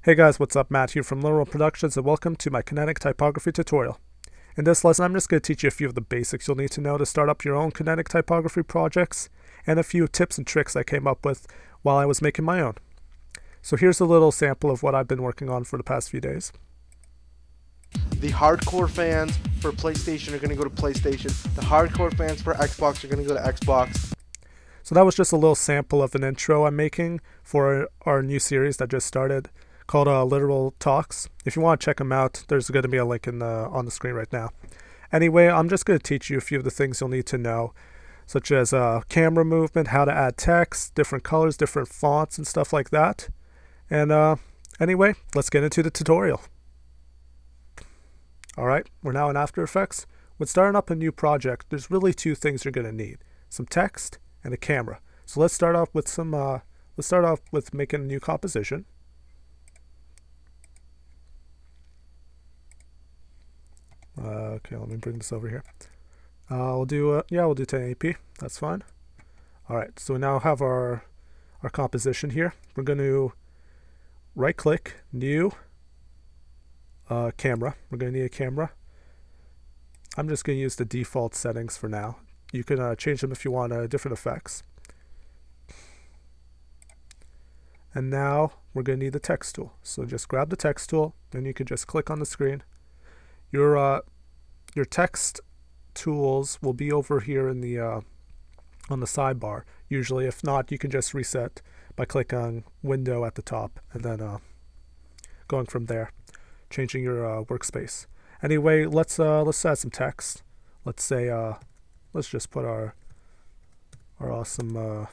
Hey guys, what's up? Matt here from Literal Productions and welcome to my Kinetic Typography tutorial. In this lesson, I'm just going to teach you a few of the basics you'll need to know to start up your own Kinetic Typography projects and a few tips and tricks I came up with while I was making my own. So here's a little sample of what I've been working on for the past few days. The hardcore fans for PlayStation are going to go to PlayStation. The hardcore fans for Xbox are going to go to Xbox. So that was just a little sample of an intro I'm making for our new series that just started, called Literal Talks. If you want to check them out, there's going to be a link on the screen right now. Anyway, I'm just going to teach you a few of the things you'll need to know, such as camera movement, how to add text, different colors, different fonts, and stuff like that. And anyway, let's get into the tutorial. Alright, we're now in After Effects. When starting up a new project, there's really two things you're going to need: some text and a camera. So let's start off with making a new composition. Okay, let me bring this over here. We'll do 1080p. That's fine. All right, so we now have our composition here. We're going to right-click, New, Camera. We're going to need a camera. I'm just going to use the default settings for now. You can change them if you want different effects. And now we're going to need the text tool. So just grab the text tool, then you can just click on the screen. Your text tools will be over here in the on the sidebar usually. If not, you can just reset by clicking on Window at the top and then going from there, changing your workspace. Anyway, let's add some text. Let's say let's just put our awesome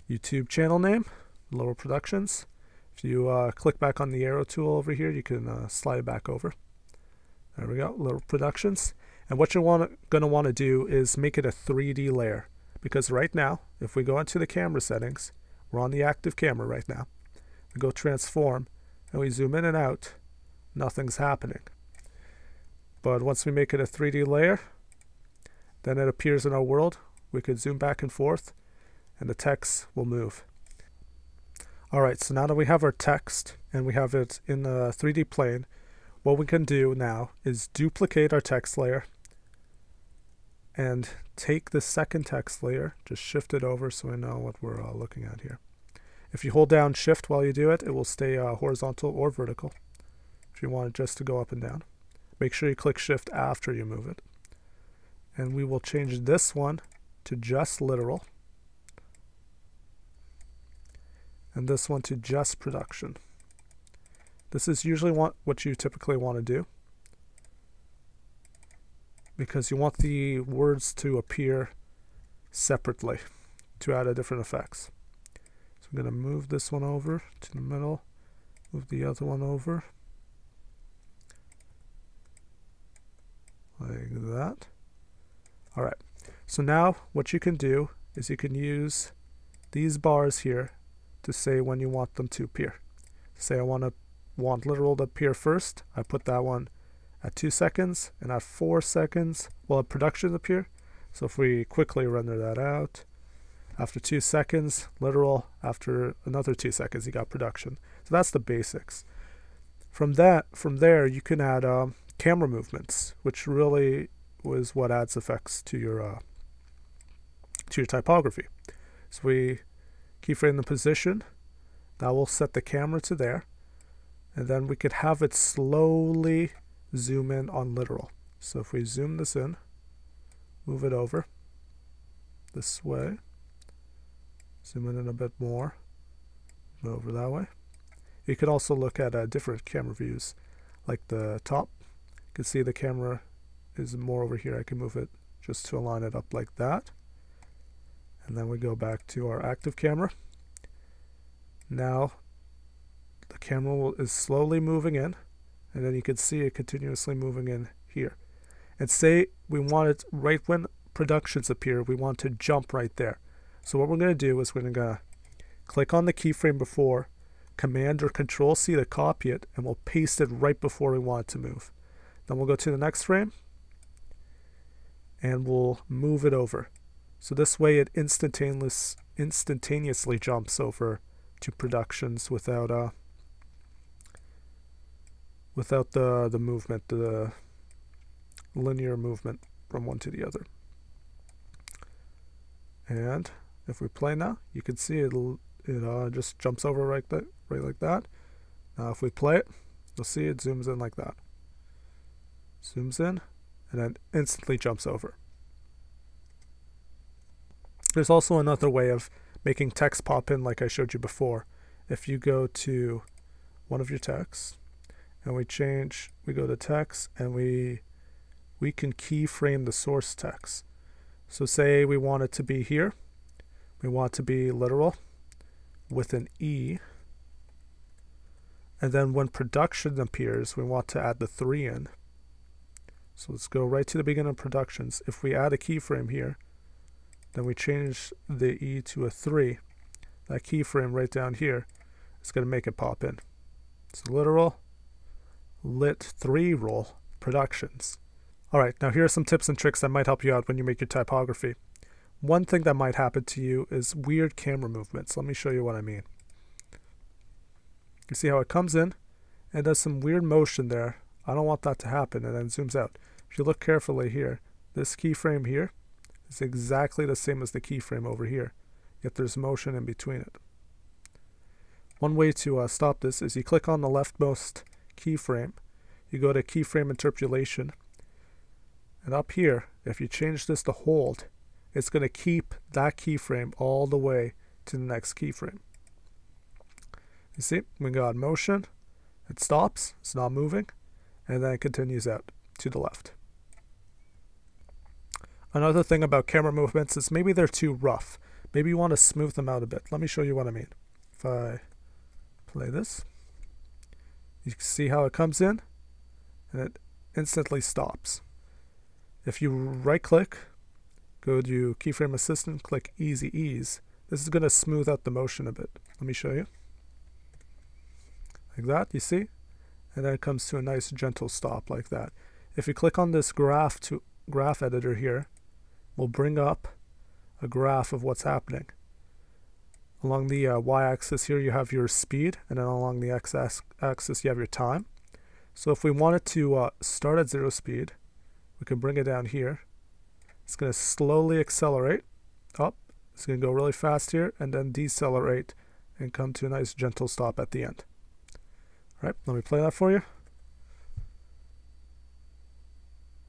YouTube channel name, Literal Productions. If you click back on the arrow tool over here, you can slide it back over. There we go, Literal Productions. And what you're going to want to do is make it a 3D layer, because right now, if we go into the camera settings, we're on the active camera right now. We go transform, and we zoom in and out, nothing's happening. But once we make it a 3D layer, then it appears in our world. We could zoom back and forth, and the text will move. Alright, so now that we have our text, and we have it in the 3D plane, what we can do now is duplicate our text layer and take the second text layer, just shift it over so we know what we're looking at here. If you hold down shift while you do it, it will stay horizontal or vertical. If you want it just to go up and down, make sure you click shift after you move it. And we will change this one to just literal, and this one to just production. This is usually what you typically want to do, because you want the words to appear separately to add different effects. So I'm going to move this one over to the middle, move the other one over, like that. Alright, so now what you can do is you can use these bars here to say when you want them to appear. Say I want literal to appear first. I put that one at 2 seconds, and at 4 seconds we'll have production appear. So if we quickly render that out, after 2 seconds literal, after another 2 seconds you got production. So that's the basics. From there you can add camera movements, which really was what adds effects to your typography. So we keyframe the position, that will set the camera to there. And then we could have it slowly zoom in on literal. So if we zoom this in, move it over this way, zoom in a bit more, move over that way. You could also look at different camera views, like the top. You can see the camera is more over here. I can move it just to align it up like that. And then we go back to our active camera. Now the camera is slowly moving in, and then you can see it continuously moving in here. And say we want it right when productions appear, we want to jump right there. So what we're going to do is we're going to click on the keyframe before, Command or Control C to copy it, and we'll paste it right before we want it to move. Then we'll go to the next frame, and we'll move it over. So this way it instantaneously jumps over to productions without without the movement, the linear movement from one to the other. And if we play now, you can see it just jumps over right like that. Now if we play it, you'll see it zooms in like that. Zooms in, and then instantly jumps over. There's also another way of making text pop in like I showed you before. If you go to one of your texts, and we go to text, and we can keyframe the source text. So say we want it to be here. We want it to be literal with an E. And then when production appears, we want to add the 3 in. So let's go right to the beginning of productions. If we add a keyframe here, then we change the E to a 3. That keyframe right down here is going to make it pop in. So literal, lit 3 roll, productions. Alright, now here are some tips and tricks that might help you out when you make your typography. One thing that might happen to you is weird camera movements. Let me show you what I mean. You see how it comes in and does some weird motion there. I don't want that to happen, and then zooms out. If you look carefully here, this keyframe here is exactly the same as the keyframe over here, yet there's motion in between it. One way to stop this is you click on the leftmost keyframe, you go to keyframe interpolation, and up here, if you change this to hold, it's going to keep that keyframe all the way to the next keyframe. You see, we got motion, it stops, it's not moving, and then it continues out to the left. Another thing about camera movements is maybe they're too rough. Maybe you want to smooth them out a bit. Let me show you what I mean. If I play this, you can see how it comes in, and it instantly stops. If you right click, go to keyframe assistant, click easy ease, this is going to smooth out the motion a bit. Let me show you. Like that, you see? And then it comes to a nice gentle stop like that. If you click on this graph editor here, we'll bring up a graph of what's happening. Along the y-axis here you have your speed, and then along the x-axis you have your time. So if we wanted to start at 0 speed, we can bring it down here. It's going to slowly accelerate up. It's going to go really fast here and then decelerate and come to a nice gentle stop at the end. All right, let me play that for you.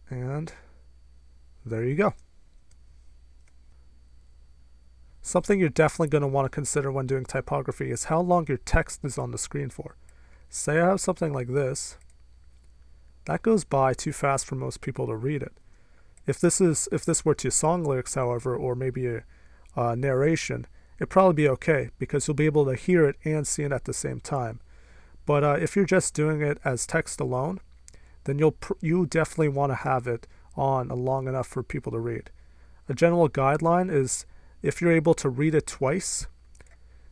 And there you go. Something you're definitely going to want to consider when doing typography is how long your text is on the screen for. Say I have something like this. That goes by too fast for most people to read it. If this were to song lyrics, however, or maybe a narration, it'd probably be okay because you'll be able to hear it and see it at the same time. But if you're just doing it as text alone, then you definitely want to have it on long enough for people to read. A general guideline is if you're able to read it twice,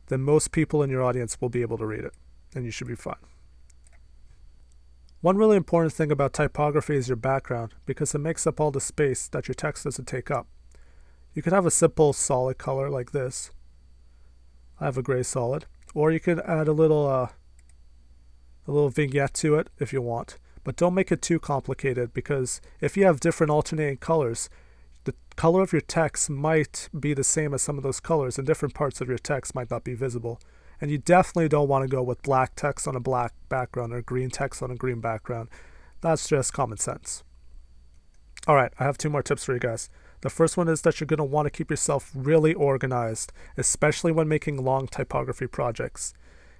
then most people in your audience will be able to read it, and you should be fine. One really important thing about typography is your background, because it makes up all the space that your text doesn't take up. You could have a simple solid color like this. I have a gray solid. Or you could add a little vignette to it if you want. But don't make it too complicated, because if you have different alternating colors, the color of your text might be the same as some of those colors, and different parts of your text might not be visible. And you definitely don't want to go with black text on a black background or green text on a green background. That's just common sense. Alright, I have 2 more tips for you guys. The first one is that you're going to want to keep yourself really organized, especially when making long typography projects.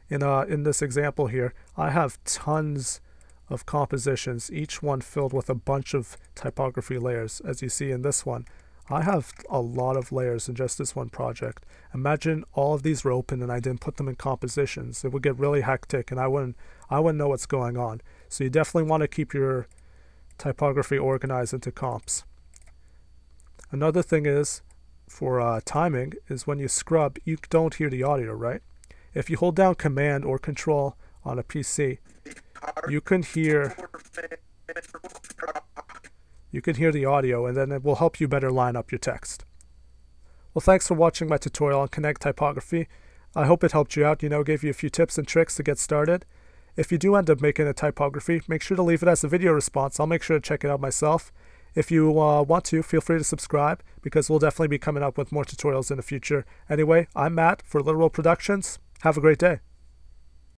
In this example here, I have tons of compositions, each one filled with a bunch of typography layers. As you see in this one, I have a lot of layers in just this one project. Imagine all of these were open and I didn't put them in compositions. It would get really hectic and I wouldn't know what's going on. So you definitely want to keep your typography organized into comps. Another thing is, for timing, is when you scrub, you don't hear the audio, right? If you hold down Command or Control on a PC, you can hear the audio, and then it will help you better line up your text. Well, thanks for watching my tutorial on Kinetic Typography. I hope it helped you out, gave you a few tips and tricks to get started. if you do end up making a typography, make sure to leave it as a video response. I'll make sure to check it out myself. If you want to, feel free to subscribe, because we'll definitely be coming up with more tutorials in the future. Anyway, I'm Matt for Literal Productions. Have a great day.